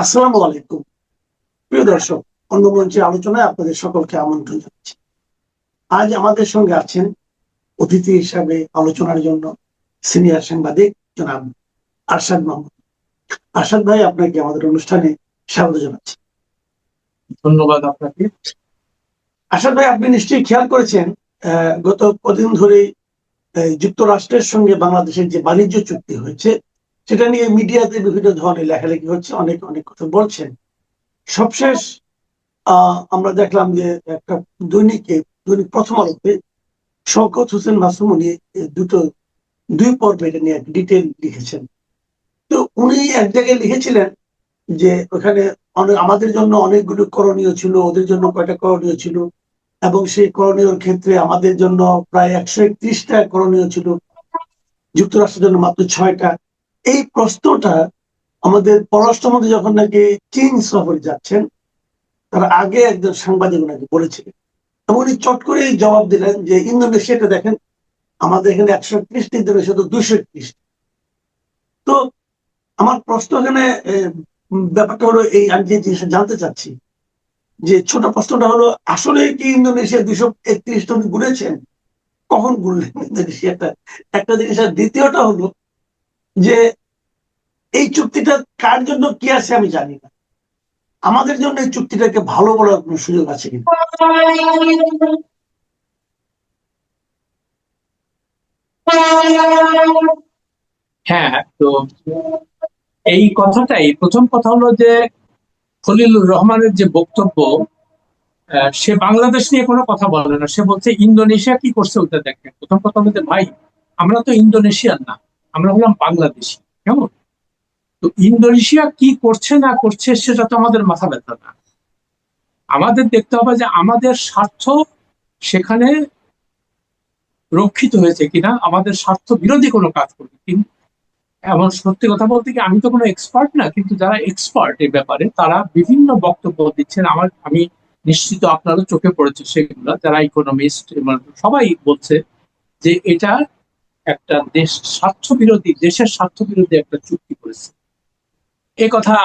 আসসালামু আলাইকুম। প্রিয় দর্শক, অন্য মঞ্চের আলোচনায় আপনাদের সকলকে আমন্ত্রণ জানাচ্ছি। আজ আমাদের সঙ্গে আছেন অতিথি হিসাবে আলোচনার জন্য সিনিয়র সাংবাদিক জনাব আরশাদ মাহমুদ। আরশাদ ভাই, আপনাকে আমাদের অনুষ্ঠানে স্বাগত জানাচ্ছি। ধন্যবাদ আপনাকে। আরশাদ ভাই, আপনি নিশ্চয়ই খেয়াল করেছেন গত কদিন ধরে যুক্তরাষ্ট্রের সঙ্গে বাংলাদেশের যে বাণিজ্য চুক্তি হয়েছে সেটা নিয়ে মিডিয়াতে বিভিন্ন ধরনের লেখালেখি হচ্ছে, অনেক অনেক কথা বলছেন। সবশেষ আমরা দেখলাম যে একটা দৈনিক প্রথম আলোতে শওকত হোসেন মাসুমুনি দুই পর্বে এটা নিয়ে ডিটেল লিখেছেন। তো উনি এক জায়গায় লিখেছিলেন যে ওখানে আমাদের জন্য অনেকগুলো করণীয় ছিল, ওদের জন্য কয়টা করণীয় ছিল, এবং সেই করণীয় ক্ষেত্রে আমাদের জন্য প্রায় 131টা করণীয় ছিল, যুক্তরাষ্ট্রের জন্য মাত্র 6টা। এই প্রশ্নটা আমাদের পররাষ্ট্রমন্ত্রী যখন নাকি চীন সফরে যাচ্ছেন তার আগে একজন সাংবাদিক ওনাকে বলেছিলেন, এবং উনি চট করে জবাব দিলেন যে ইন্দোনেশিয়াটা দেখেন, আমাদের এখানে 131, ইন্দোনেশিয়া তো 231। তো আমার প্রশ্ন এখানে ব্যাপারটা হলো এই, আমি যে জিনিসটা জানতে চাচ্ছি যে ছোট প্রশ্নটা হলো, আসলে কি ইন্দোনেশিয়া 231টা উনি গুনেছেন? কখন গুনলেন ইন্দোনেশিয়াটা? একটা জিনিস। আর দ্বিতীয়টা হলো যে এই চুক্তিটা কার জন্য কি আছে আমি জানি না, আমাদের জন্য এই চুক্তিটাকে ভালো বলার কোনো সুযোগ আছে কিনা? হ্যাঁ, তো এই কথাটাই প্রথম কথা হলো যে খলিলুর রহমানের যে বক্তব্য, সে বাংলাদেশ নিয়ে কোনো কথা বলে না, সে বলছে ইন্দোনেশিয়া কি করছে ওটা দেখেন। প্রথম কথা হলো যে ভাই, আমরা তো ইন্দোনেশিয়ান না, আমরা হলাম বাংলাদেশি। কেমন? তো ইন্দোনেশিয়া কি করছে না করছে সেটা তো আমাদের মাথা ব্যথা না। আমাদের দেখতে হবে যে আমাদের স্বার্থ সেখানে রক্ষিত হয়েছে কিনা, আমাদের স্বার্থ বিরোধী কোনো কাজ করবে কিনা। এমন সত্যি কথা বলতে কি, আমি তো কোনো এক্সপার্ট না, কিন্তু যারা এক্সপার্ট এই ব্যাপারে তারা বিভিন্ন বক্তব্য দিচ্ছেন। আমি নিশ্চিত আপনারও চোখে পড়েছে সেগুলো, যারা ইকোনমিস্ট সবাই বলছে যে এটা একটা স্বার্থ বিরোধী, দেশের স্বার্থ বিরোধী একটা চুক্তি করেছে। এ কথা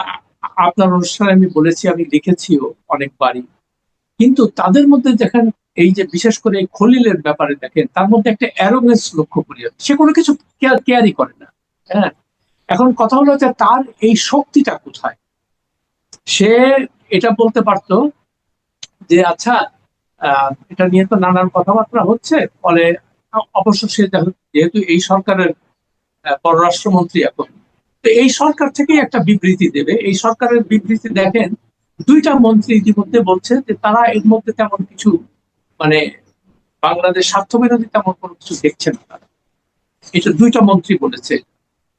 আপনার অনুষ্ঠানে আমি বলেছি, আমি লিখেছিও অনেকবারই। কিন্তু তাদের মধ্যে দেখেন, এই যে বিশেষ করে খলিলের ব্যাপারে দেখেন, তার মধ্যে একটা অ্যারোগেন্স লক্ষ্য করি। সে কোনো কিছু কেয়ারই করে না। হ্যাঁ, এখন কথা হলো যে তার এই শক্তিটা কোথায়। সে এটা বলতে পারতো যে আচ্ছা, এটা নিয়ে তো নানান কথাবার্তা হচ্ছে, ফলে অবশ্য সে যেহেতু এই সরকারের পররাষ্ট্রমন্ত্রী এখন, তো এই সরকার থেকেই একটা বিবৃতি দেবে। এই সরকারের বিবৃতি দেখেন, দুইটা মন্ত্রী ইতিমধ্যে বলছে যে তারা এর মধ্যে তেমন কিছু, মানে বাংলাদেশ স্বার্থ বিরোধী তেমন কোনো কিছু দেখছেন না। এটা দুইটা মন্ত্রী বলেছে।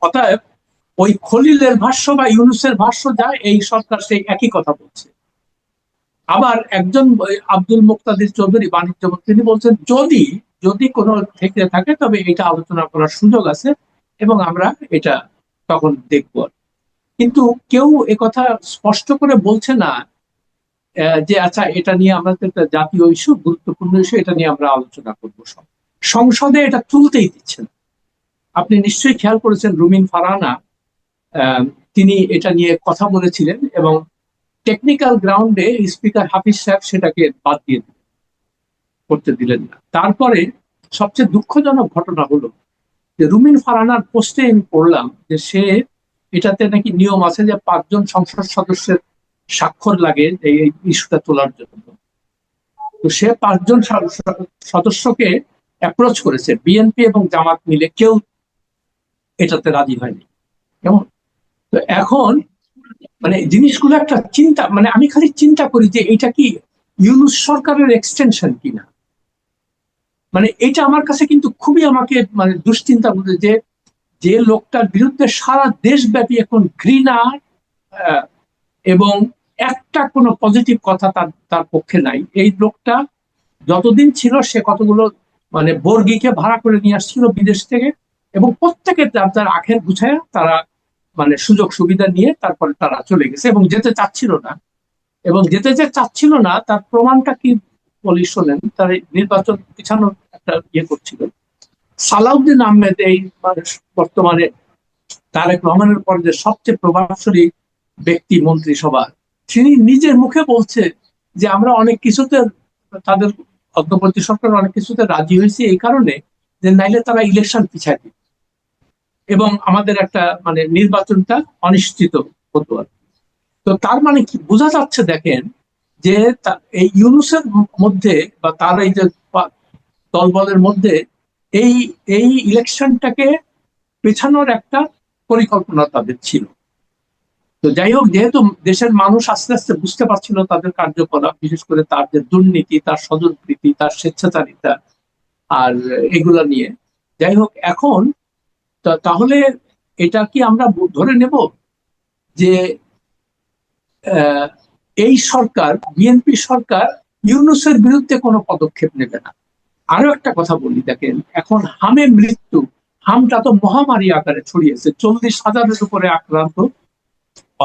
অতএব ওই খলিলের ভাষ্য বা ইউনুসের ভাষ্য যা, এই সরকার সেই একই কথা বলছে। আবার একজন আব্দুল মুক্তাদির চৌধুরী বাণিজ্য মন্ত্রী, তিনি বলছেন যদি যদি কোনো থেকে থাকে তবে এটা আলোচনা করার সুযোগ আছে এবং আমরা এটা তখন দেখব। কিন্তু কেউ একথা স্পষ্ট করে বলছে না যে আচ্ছা, এটা নিয়ে আমাদের একটা জাতীয় ইস্যু, গুরুত্বপূর্ণ ইস্যু, এটা নিয়ে আমরা আলোচনা করবো। সংসদে এটা তুলতেই দিচ্ছে না। আপনি নিশ্চয়ই খেয়াল করেছেন, রুমিন ফারহানা তিনি এটা নিয়ে কথা বলেছিলেন এবং টেকনিক্যাল গ্রাউন্ডে স্পিকার হাফিজ সাহেব সেটাকে বাদ দিয়ে করতে দিলেন না। তারপরে সবচেয়ে দুঃখজনক ঘটনা হলো যে রুমিন ফারহানার পোস্টে আমি পড়লাম যে সে, এটাতে নাকি নিয়ম আছে যে 5জন সংসদ সদস্যের স্বাক্ষর লাগে এই ইস্যুটা তোলার জন্য। তো সে 5জন সদস্যকে অ্যাপ্রোচ করেছে, বিএনপি এবং জামাত মিলে, কেউ এটাতে রাজি হয়নি। কেমন? তো এখন জিনিসগুলো একটা চিন্তা, আমি খালি চিন্তা করি যে এটা কি ইউনূস সরকারের এক্সটেনশন কিনা। এটা আমার কাছে কিন্তু খুবই আমাকে দুশ্চিন্তা বলতে, যে যে লোকটার বিরুদ্ধে সারা দেশব্যাপী এখন ঘৃণা এবং একটা কোনো পজিটিভ কথা তার তার পক্ষে নাই। এই লোকটা যতদিন ছিল সে কতগুলো বর্গীকে ভাড়া করে নিয়ে আসছিল বিদেশ থেকে, এবং প্রত্যেকে তার আখের গুছায় তারা সুযোগ সুবিধা নিয়ে তারপরে তারা চলে গেছে এবং যেতে চাচ্ছিল না। এবং যেতে যে চাচ্ছিল না তার প্রমাণটা কি বলি শোনেন। তার নির্বাচন পিছানোর একটা করছিল সালাউদ্দিন আহমেদ, এই বর্তমানে তারেক রহমানের পর যে সবচেয়ে প্রভাবশালী ব্যক্তি মন্ত্রিসভা, তিনি নিজের মুখে বলছে যে আমরা অনেক কিছুতে, তাদের অন্তর্বর্তী সরকার অনেক কিছুতে রাজি হয়েছে এই কারণে যে নাইলে তারা ইলেকশন পিছায় দিবে এবং আমাদের একটা মানে নির্বাচনটা অনিশ্চিত হতো আর কি। তো তার মানে কি বোঝা যাচ্ছে দেখেন যে এই ইউনুসের মধ্যে বা তার এই যে দলবলের মধ্যে এই এই ইলেকশনটাকে পেছানোর একটা পরিকল্পনা তাদের ছিল। তো যাই হোক, যেহেতু দেশের মানুষ আস্তে আস্তে বুঝতে পারছিল তাদের কার্যকলাপ, বিশেষ করে তার যে দুর্নীতি, তার স্বজনপ্রীতি, তার স্বেচ্ছাচারিতা আর এগুলা নিয়ে, যাই হোক এখন তাহলে এটা কি আমরা ধরে নেব যে আহ, এই সরকার, বিএনপি সরকার ইউনূসের বিরুদ্ধে কোনো পদক্ষেপ নেবে না? আরো একটা কথা বলি, দেখেন এখন হামে মৃত্যু, হামটা তো মহামারী আকারে ছড়িয়েছে, 40,000-এর উপরে আক্রান্ত,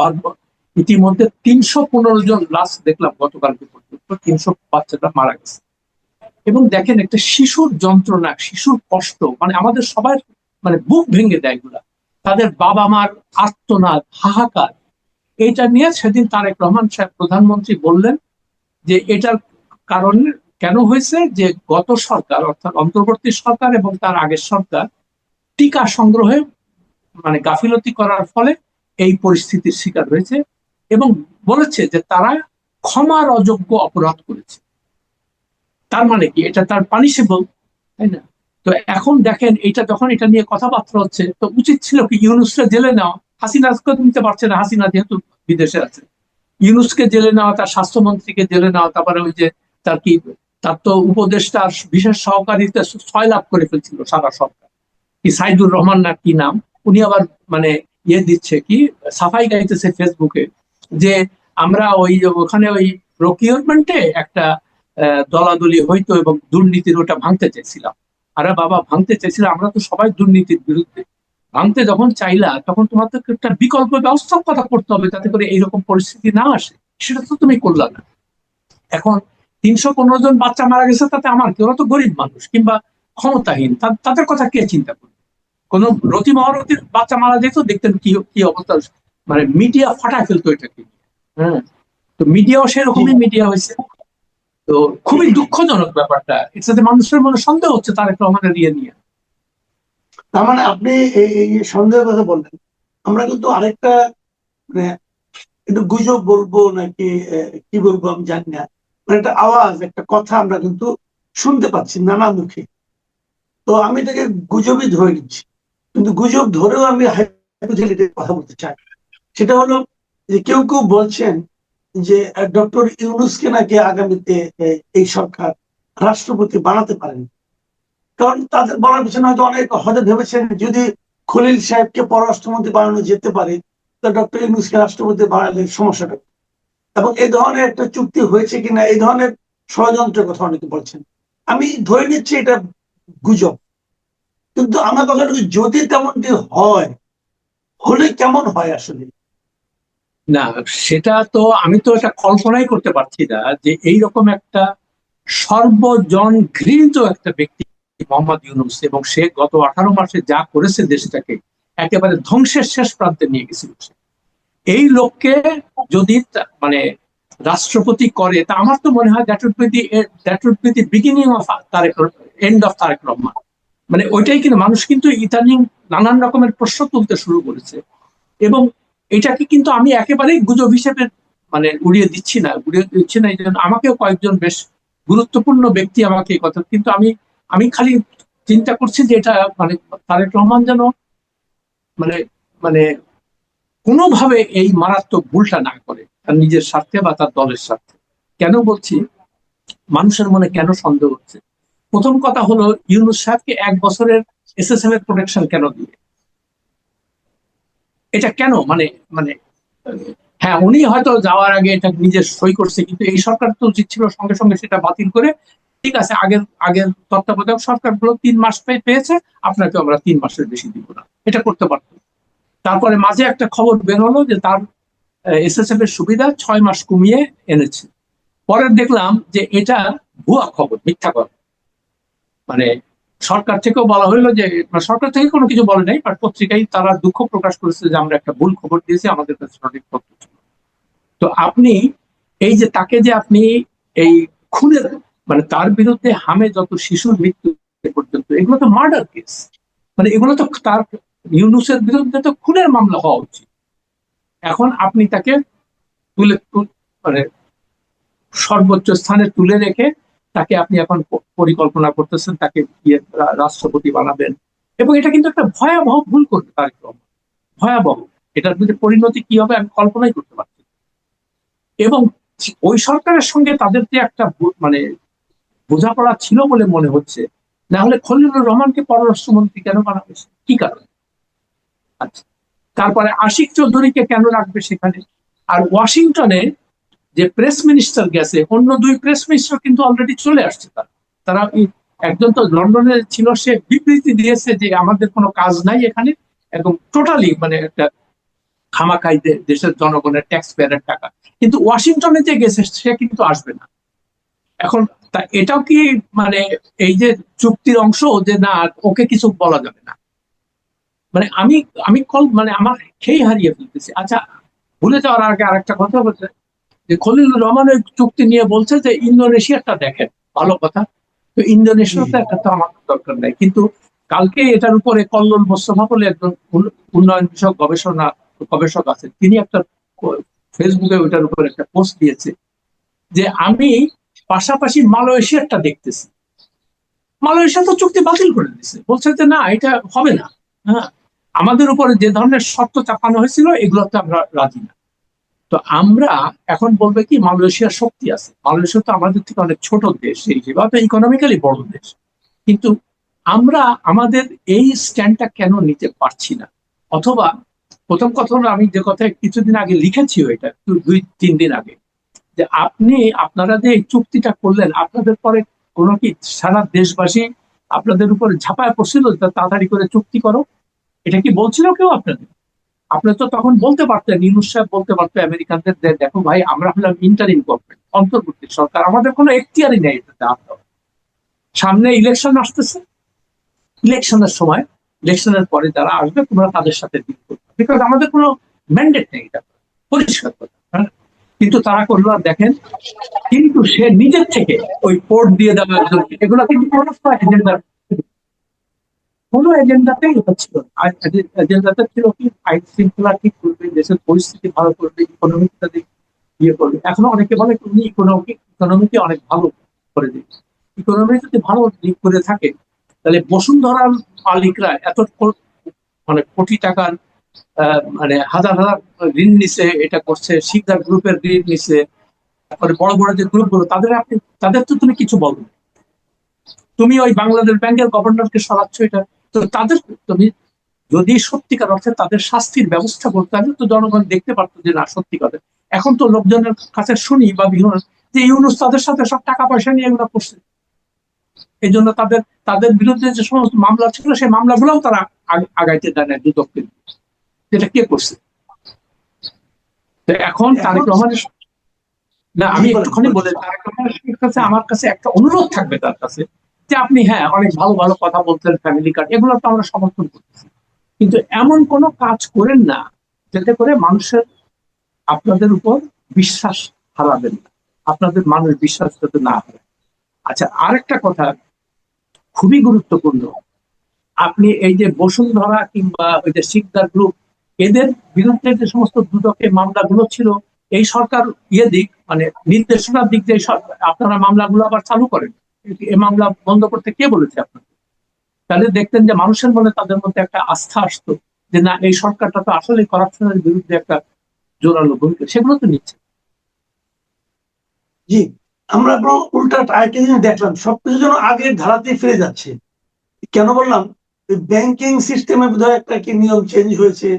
আর ইতিমধ্যে 315 জন লাশ দেখলাম গতকালকে পর্যন্ত, 300 বাচ্চাটা মারা গেছে। এবং দেখেন একটা শিশুর যন্ত্রণা, শিশুর কষ্ট, মানে আমাদের সবার মানে বুক ভেঙে দেয় এগুলা, তাদের বাবা মার আর্তনাদ, হাহাকার। এইটা নিয়ে সেদিন তারেক রহমান সাহেব প্রধানমন্ত্রী বললেন যে এটার কারণ কেন হয়েছে, যে গত সরকার অর্থাৎ অন্তর্বর্তী সরকার এবং তার আগের সরকার টিকা সংগ্রহে মানে গাফিলতি করার ফলে এই পরিস্থিতির শিকার হয়েছে, এবং বলেছে যে তারা ক্ষমার অযোগ্য অপরাধ করেছে। তার মানে কি এটা তার পানিশেবল, তাই না? তো এখন দেখেন এটা যখন এটা নিয়ে কথাবার্তা হচ্ছে, তো উচিত ছিল কি ইউনূসকে জেলে নেওয়া। হাসিনাকে নিতে পারছে না, হাসিনা যেহেতু বিদেশে আছে। ইউনূসকে জেলে নেওয়া, তার স্বাস্থ্যমন্ত্রীকে জেলে নেওয়া, তারপরে ওই যে তার কি, তার তো উপদেষ্টা বিশেষ সহকারীতে 6 লাখ করে ফেলছিল সারা সরকার, কি সাইদুর রহমান না কি নাম, উনি আবার মানে ইয়ে দিচ্ছে কি, সাফাই গাইতেছে ফেসবুকে যে আমরা ওই ওখানে ওই প্রকিউরমেন্টে একটা দলাদলি হইতো এবং দুর্নীতির ওটা ভাঙতে চাইছিলাম। আরে বাবা, ভাঙতে চাইছিলাম, আমরা তো সবাই দুর্নীতির বিরুদ্ধে। ভাঙতে যখন চাইলা তখন তোমাদের একটা বিকল্প ব্যবস্থার কথা করতে হবে যাতে করে এইরকম পরিস্থিতি না আসে, সেটা তো তুমি করলা না। এখন 315 জন বাচ্চা মারা গেছে, তাতে আমার কি, ওরা তো গরিব মানুষ কিংবা ক্ষমতাহীন, তাদের কথা কে চিন্তা করবে? কোন রতি মহারতির বাচ্চা মারা যেত, দেখতেন কি কি অবস্থা, মানে মিডিয়া ফাটায় ফেলতো এটাকে। হ্যাঁ, তো মিডিয়াও জি। সেরকমই মিডিয়া হয়েছে। তো খুবই দুঃখজনক ব্যাপারটা, এর সাথে মানুষের মনে সন্দেহ হচ্ছে তারেক রহমানের ইয়ে নিয়ে। তার মানে আপনি এই সন্দেহের কথা বললেন, আমরা কিন্তু আরেকটা মানে একটু গুজব বলবো নাকি কি বলবো আমি জানি না, মানে একটা আওয়াজ, একটা কথা আমরা কিন্তু শুনতে পাচ্ছি নানা মুখে। তো আমি এটাকে গুজবই ধরে নিচ্ছি, কিন্তু গুজব ধরেও আমি হাইপোথেটিক্যাল কথা বলতে চাই। সেটা হলো যে কেউ কেউ বলছেন যে ডক্টর ইউনূসকে নাকি আগামীতে এই সরকার রাষ্ট্রপতি বানাতে পারেন। কারণ তাদের বলার পিছনে হয়তো অনেক হয়তো ভেবেছেন যদি খলিল সাহেবকে পররাষ্ট্রমন্ত্রী বানানো যেতে পারে, তো ডক্টর ইউনূসকে রাষ্ট্রপতি বানালে সমস্যাটা কি? এবং এই ধরনের একটা চুক্তি হয়েছে কিনা, এই ধরনের ষড়যন্ত্রের কথা অনেকে বলছেন। আমি ধরে নিচ্ছি এটা গুজব, কিন্তু আমার কথাটা যদি তেমনটি হয়, হলে কেমন হয় আসলে? না, সেটা তো আমি তো এটা কল্পনাই করতে পারছি না যে এইরকম একটা সর্বজন ঘৃণিত একটা ব্যক্তি মোহাম্মদ ইউনূস, এবং সে গত 18 মাসে যা করেছে দেশটাকে একেবারে ধ্বংসের শেষ প্রান্তে নিয়ে গেছিল। এই লোককে যদি মানে রাষ্ট্রপতি করে, তা আমার তো মনে হয় that would be the beginning of Tarek, end of Tarek Rahman. মানে ওইটাই কিন্তু মানুষ কিন্তু ইদানিং নানান রকমের প্রশ্ন তুলতে শুরু করেছে, এবং এটাকে কিন্তু আমি একেবারেই গুজব হিসেবে মানে উড়িয়ে দিচ্ছি না এই জন্য আমাকেও কয়েকজন বেশ গুরুত্বপূর্ণ ব্যক্তি আমাকে এই কথা, কিন্তু আমি আমি খালি চিন্তা করছি যে এটা মানে তারেক রহমান যেন মানে মানে কোনোভাবে এই মারাত্মক ভুলটা না করে তার নিজের স্বার্থে বা তার দলের স্বার্থে। কেন বলছি, মানুষের মনে কেন সন্দেহ হচ্ছে? প্রথম কথা হলো, ইউনূস সাহেবকে 1 বছরের এসএসএম এর প্রোটেকশন কেন দিবে? এটা কেন মানে মানে হ্যাঁ, উনি হয়তো যাওয়ার আগে এটা নিজের সই করছে, কিন্তু এই সরকার তো উচিত ছিল সঙ্গে সঙ্গে সেটা বাতিল করে, ঠিক আছে আগের আগের তত্ত্বাবধায়ক সরকারগুলো 3 মাস পেয়েছে, আপনাকে আমরা 3 মাসের বেশি দিব না, এটা করতে পারতো। তারপরে মাঝে একটা খবর বের হলো যে তার এসএসএফ এর সুবিধা 6 মাস কমিয়ে এনেছে। পরে দেখলাম যে এটা ভুয়া খবর, মিথ্যা কথা। মানে সরকার থেকেও বলা হলো যে, সরকার থেকে কোনো কিছু বলে নাই, বাট পত্রিকায় তারা দুঃখ প্রকাশ করেছে যে আমরা একটা ভুল খবর দিয়েছি, আমাদের কাছে সঠিক তথ্য ছিল। তো আপনি এই যে তাকে যে আপনি এই খুনের, মানে তার বিরুদ্ধে হামে যত শিশুর মৃত্যু পর্যন্ত, এগুলো তো মার্ডার কেস, মানে এগুলো তো তার, ইউনূসের বিরুদ্ধে তো খুনের মামলা হওয়া উচিত। এখন আপনি তাকে মানে সর্বোচ্চ স্থানে তুলে রেখে তাকে আপনি এখন পরিকল্পনা করতেছেন তাকে রাষ্ট্রপতি বানাবেন, এবং এটা কিন্তু একটা ভয়াবহ ভুল করতে তারেক রহমান, ভয়াবহ। এটার মধ্যে পরিণতি কি হবে আমি কল্পনাই করতে পারছি না। এবং ওই সরকারের সঙ্গে তাদের যে একটা মানে বোঝাপড়া ছিল বলে মনে হচ্ছে, না হলে খলিলুর রহমানকে পররাষ্ট্রমন্ত্রী কেন বানা হয়েছে, কি কারণে? আচ্ছা, তারপরে আশিক চৌধুরীকে কেন রাখবে সেখানে? আর ওয়াশিংটনে যে প্রেস মিনিস্টার গেছে, অন্য দুই প্রেস মিনিস্টার কিন্তু অলরেডি চলে আসছে। তারা তারা একজন তো লন্ডনে ছিল, সে বিবৃতি দিয়েছে যে আমাদের কোনো কাজ নাই এখানে, একদম টোটালি মানে একটা খামাখাই দেশের জনগণের ট্যাক্স পেয়ারের টাকা। কিন্তু ওয়াশিংটনে যে গেছে সে কিন্তু আসবে না এখন। তা এটাও কি মানে এই যে চুক্তির অংশ, যে না ওকে কিছু বলা যাবে না? মানে আমি আমি মানে আমার খেই হারিয়ে ফেলতেছি। আচ্ছা, ভুলে যাওয়ার আগে আরেকটা কথা বলতে, যে খলিলুর রহমানের চুক্তি নিয়ে বলছে যে ইন্দোনেশিয়াটা দেখেন, ভালো কথা। তো ইন্দোনেশিয়াতে একটা তো আমার দরকার নাই, কিন্তু কালকে এটার উপরে কল্লোল মোস্তফা বলে একজন উন্নয়ন বিষয়ক গবেষক আছেন, তিনি একটা ফেসবুকে ওইটার উপর একটা পোস্ট দিয়েছে যে আমি পাশাপাশি মালয়েশিয়ারটা দেখতেছি। মালয়েশিয়া তো চুক্তি বাতিল করে দিচ্ছে, বলছে যে না এটা হবে না। হ্যাঁ, আমাদের উপরে যে ধরনের শর্ত চাপানো হয়েছিল এগুলোতে আমরা রাজি না। তো আমরা এখন বলবে কি মালয়েশিয়ার শক্তি আছে, মালয়েশিয়া তো আমাদের থেকে অনেক ছোট দেশ, সেই হিসেবে ইকোনমিক্যালি বড় দেশ, কিন্তু আমরা আমাদের এই স্ট্যান্ডটা কেন নিতে পারছি না? অথবা প্রথম কথা হলো, আমি যে কথা কিছুদিন আগে লিখেছি, এটা 2-3 দিন আগে, যে আপনারা যে এই চুক্তিটা করলেন, আপনাদের পরে কোনো কি সারা দেশবাসী আপনাদের উপরে ঝাঁপায় পড়ছিল তাড়াতাড়ি করে চুক্তি করো? এটা কি বলছিল কেউ আপনাদের? আপনি তো তখন বলতে পারতেন, ইউনূস সাহেব বলতে পারতো আমেরিকানদের, দেখো ভাই আমরা হলাম ইন্টারিম গভর্নমেন্ট, অন্তর্বর্তী সরকার, আমাদের কোনো এখতিয়ারই নেই এটাতে হাত দেওয়ার। সামনে ইলেকশন আসতেছে, ইলেকশনের সময়, ইলেকশনের পরে যারা আসবে তোমরা তাদের সাথে ডিল করবে, বিকজ আমাদের কোনো ম্যান্ডেট নেই, এটা পরিষ্কার কথা। হ্যাঁ? কিন্তু তারা করলো, আর দেখেন, কিন্তু সে নিজের থেকে ওই পোর্ট দিয়ে দেওয়া একজন, এগুলো কিন্তু এজেন্ডা, কোনো এজেন্ডাতেই এটা ছিল না। আর এজেন্ডাতে ছিল কি, আইন শৃঙ্খলা ঠিক করবে, দেশের পরিস্থিতি ভালো করবে, ইকোনমিকটা ইয়ে করবে। এখনো অনেকে বলে উনি ইকোনমিকে অনেক ভালো করে দিচ্ছে। ইকোনমি যদি ভালো দিক করে থাকে, তাহলে বসুন্ধরার মালিকরা এত মানে কোটি টাকার মানে হাজার হাজার ঋণ নিছে, এটা করছে, শিকদার গ্রুপের ঋণ নিছে, তারপরে বড় বড় যে গ্রুপগুলো, তাদের তো তুমি কিছু বলো না। তুমি ওই বাংলাদেশ ব্যাংকের গভর্নরকে সরাচ্ছ, এটা তো তাদের, তুমি যদি সত্যিকার অর্থে তাদের শাস্তির ব্যবস্থা করতে, তাহলে তো জনগণ দেখতে পারতো যে না সত্যিকার। এখন তো লোকজনের কাছে শুনি বা বিভিন্ন, যে ইউনূস তাদের সাথে সব টাকা পয়সা নিয়ে এগুলো করছে, এই জন্য তাদের তাদের বিরুদ্ধে যে সমস্ত মামলা ছিল সেই মামলাগুলোও তারা আগাইতে দেয় না দুদককে। যেটা কে করছে? তো এখন তারেক রহমানের, না আমি একটুখানি বলে, তারেক রহমানের কাছে আমার কাছে একটা অনুরোধ থাকবে তার কাছে, যে আপনি হ্যাঁ অনেক ভালো ভালো কথা বলছেন, ফ্যামিলি কার্ড এগুলো তো আমরা সমর্থন করতেছি, কিন্তু এমন কোনো কাজ করেন না যাতে করে মানুষের আপনাদের উপর বিশ্বাস হারাবেন না, আপনাদের মানুষ বিশ্বাস যাতে না হারায়। আচ্ছা, আরেকটা কথা খুবই গুরুত্বপূর্ণ, আপনি এই যে বসুন্ধরা কিংবা ওই যে শিকদার গ্রুপ, এদের বিরুদ্ধে যে সমস্ত দুদকের মামলাগুলো ছিল, এই সরকার দিক মানে নির্দেশনার দিক দিয়ে আপনারা মামলাগুলো আবার চালু করেন, এই মামলা বন্ধ করতে কে বলেছে আপনাকে? তাহলে দেখতেন যে মানুষের মনে তাদের মধ্যে একটা আস্থা আসতো, যে না এই সরকারটা তো আসলে করাপশনের বিরুদ্ধে একটা জোরালো ভূমিকা, সেগুলো তো নিচ্ছে। জি, আমরা উল্টা আরেকটা জিনিস দেখলাম, সবকিছু যেন আগের ধারাতেই ফিরে যাচ্ছে। কেন বললাম? ব্যাংকিং সিস্টেমে বোধহয় একটা কি নিয়ম চেঞ্জ হয়েছে,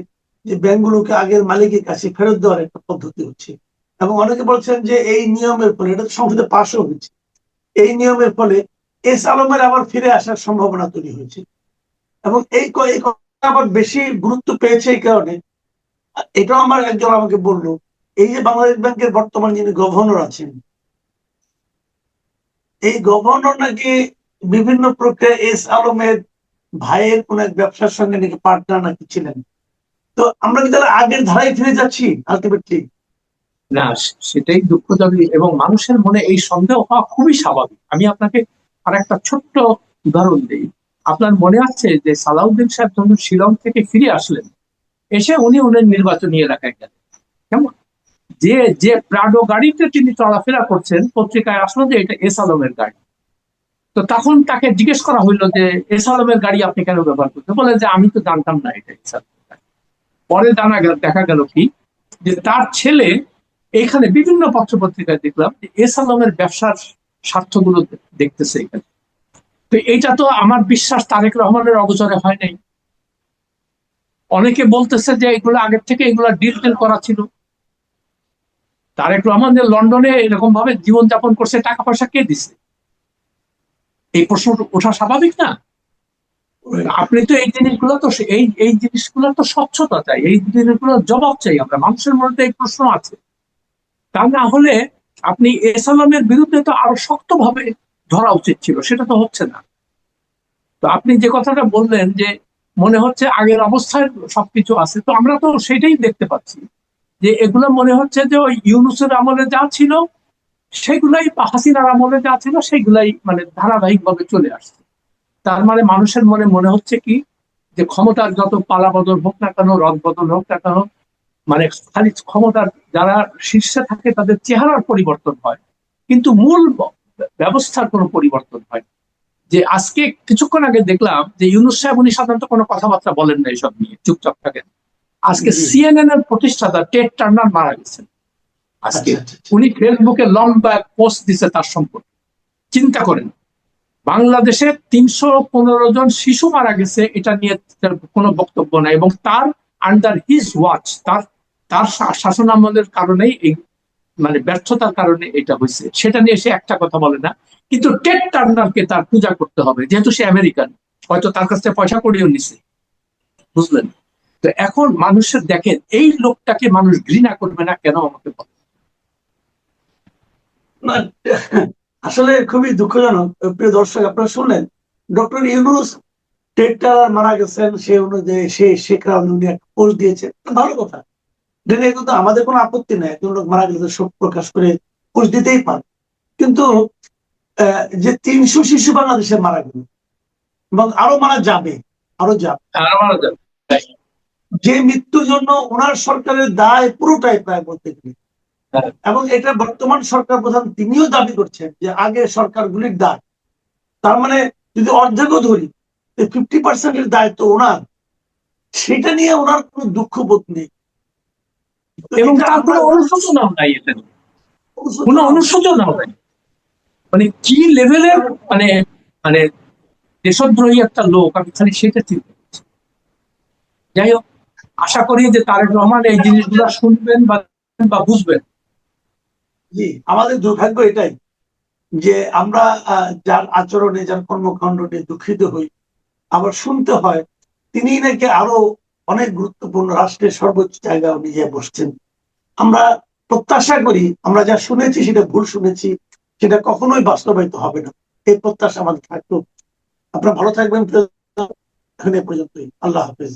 যে ব্যাংকগুলোকে আগের মালিকের কাছে ফেরত দেওয়ার একটা পদ্ধতি হচ্ছে। এবং অনেকে বলছেন যে এই নিয়মের ফলে, এটা সংসদে পাশও হয়েছে, এই নিয়মের ফলে এস আলমের আবার ফিরে আসার সম্ভাবনা তৈরি হয়েছে। এবং এই কথা আবার বেশি গুরুত্ব পেয়েছে এই কারণে, এটাও আমার একজন আমাকে বললো, এই যে বাংলাদেশ ব্যাংকের বর্তমান যিনি গভর্নর আছেন, এই গভর্নর নাকি বিভিন্ন প্রক্রিয়া এস আলমের ভাইয়ের কোন এক ব্যবসার সঙ্গে নাকি পার্টনার নাকি ছিলেন। তো আমরা কি তাহলে আগের ধারায় ফিরে যাচ্ছি আলটিমেটলি? না, সেটাই দুঃখজনক, এবং মানুষের মনে এই সন্দেহ হওয়া খুবই স্বাভাবিক। আমি আপনাকে আর একটা ছোট্ট উদাহরণ দিই। আপনার মনে আছে যে সালাউদ্দিন সাহেব যখন শিলং থেকে ফিরে আসলেন, এসে উনি ওনার নির্বাচনী এলাকায় গেলেন, কেমন, যে যে প্রাডো গাড়িতে তিনি চলাফেরা করছেন, পত্রিকায় আসলো যে এটা এস আলমের গাড়ি। তো তখন তাকে জিজ্ঞেস করা হইলো যে এস আলমের গাড়ি আপনি কেন ব্যবহার করতে, বলে যে আমি তো জানতাম না এটা এস আলমের গাড়ি। পরে দেখা গেল কি, যে তার ছেলে, এখানে বিভিন্ন পত্র পত্রিকায় দেখলাম যে এস আলমের ব্যবসার স্বার্থগুলো দেখতেছে এখানে। তো এইটা তো আমার বিশ্বাস তারেক রহমানের অগোচরে হয় নাই। অনেকে বলতেছে যে এগুলো আগের থেকে এগুলো ডিল টিল করা ছিল। তারেক রহমান যে লন্ডনে এরকম ভাবে জীবনযাপন করছে, টাকা পয়সা কে দিচ্ছে? এই প্রশ্ন ওঠা স্বাভাবিক না? আপনি তো এই জিনিসগুলো তো এই জিনিসগুলো তো স্বচ্ছতা চাই, এই জিনিসগুলো জবাব চাই আমরা, মানুষের মধ্যে এই প্রশ্ন আছে। তা না হলে আপনি এসালামের বিরুদ্ধে তো আরো শক্তভাবে ধরা উচিত ছিল, সেটা তো হচ্ছে না। তো আপনি যে কথাটা বললেন যে মনে হচ্ছে আগের অবস্থায় সবকিছু আছে, তো আমরা তো সেটাই দেখতে পাচ্ছি, যে এগুলো মনে হচ্ছে যে ওই ইউনূসের আমলে যা ছিল সেগুলাই, বা হাসিনার আমলে যা ছিল সেগুলাই মানে ধারাবাহিক ভাবে চলে আসছে। তার মানে মানুষের মনে মনে হচ্ছে কি, যে ক্ষমতার যত পালা বদল হোক না কেন, রদ বদল হোক না কেন, মানে খালি ক্ষমতার যারা শীর্ষে থাকে তাদের চেহারার পরিবর্তন হয়, কিন্তু মূল ব্যবস্থার কোনো পরিবর্তন হয়। যে আজকে কিছুক্ষণ আগে দেখলাম যে ইউনূস সাহেব, উনি সাধারণত কোনো কথাবার্তা বলেন না এসব নিয়ে, চুপচাপ থাকেন। আজকে সিএনএন এর প্রতিষ্ঠাতা টেড টার্নার মারা গেছেন আজকে। উনি ফেসবুকে লম্বা পোস্ট দিছে তার সম্পর্কে। চিন্তা করেন, বাংলাদেশে 315 জন শিশু মারা গেছে, এটা নিয়ে কোনো বক্তব্য নাই, এবং তার আন্ডার হিজ ওয়াচ, তার তার শাসনামলের কারণেই এই মানে ব্যর্থতার কারণে এটা হয়েছে, সেটা নিয়ে সে একটা কথা বলে না। কিন্তু টেড টার্নারকে তার পূজা করতে হবে, যেহেতু সে আমেরিকান, হয়তো তার কাছ থেকে পয়সা করিও নিছে, বুঝলেন? তো এখন মানুষের দেখেন, এই লোকটাকে মানুষ ঘৃণা করবে না কেন, আমাকে বলেন। না, আসলে খুবই দুঃখজনক। প্রিয় দর্শক, আপনারা শুনলেন ডক্টর ইউনূস টেট্টার মারা গেছেন, সে অনুযায়ী সে শেখ উনি একটা পোস্ট দিয়েছে, ভালো কথা। কিন্তু আমাদের কোনো আপত্তি নেই, একজন লোক মারা গেলে শোক প্রকাশ করে পোস্ট দিতেই পারে। কিন্তু যে 300 শিশু বাংলাদেশে মারা গেল এবং আরো মারা যাবে, আরো যাবে, যে মৃত্যুর জন্য ওনার সরকারের দায় পুরোটাই প্রায় বলতে গেলে, এবং এটা বর্তমান সরকার প্রধান তিনিও দাবি করছেন যে আগে সরকারগুলির দায়। তার মানে যদি অর্ধেকও ধরি, 50% দায় তো ওনার, সেটা নিয়ে ওনার কোনো দুঃখ বোধ নেই, এবং তার কোনো অনুশোচনাও নাই, এটা কোনো অনুশোচনাও নাই। মানে কি লেভেলের মানে মানে দেশদ্রোহী একটা লোক, আমি খালি সেটা চিন্তা করছি। যাই হোক, আশা করি যে তারেক রহমান এই জিনিসগুলো শুনবেন বা বুঝবেন। জি, আমাদের দুর্ভাগ্য এটাই যে আমরা যার আচরণে, যার কর্মকাণ্ড নিয়ে দুঃখিত হই, আবার শুনতে হয় তিনি নাকি আরো অনেক গুরুত্বপূর্ণ রাষ্ট্রের সর্বোচ্চ জায়গায় নিয়ে বসছেন। আমরা প্রত্যাশা করি আমরা যা শুনেছি সেটা ভুল শুনেছি, সেটা কখনোই বাস্তবায়িত হবে না, এই প্রত্যাশা আমাদের থাকতো। আপনারা ভালো থাকবেন, এখন এ পর্যন্তই। আল্লাহ হাফেজ।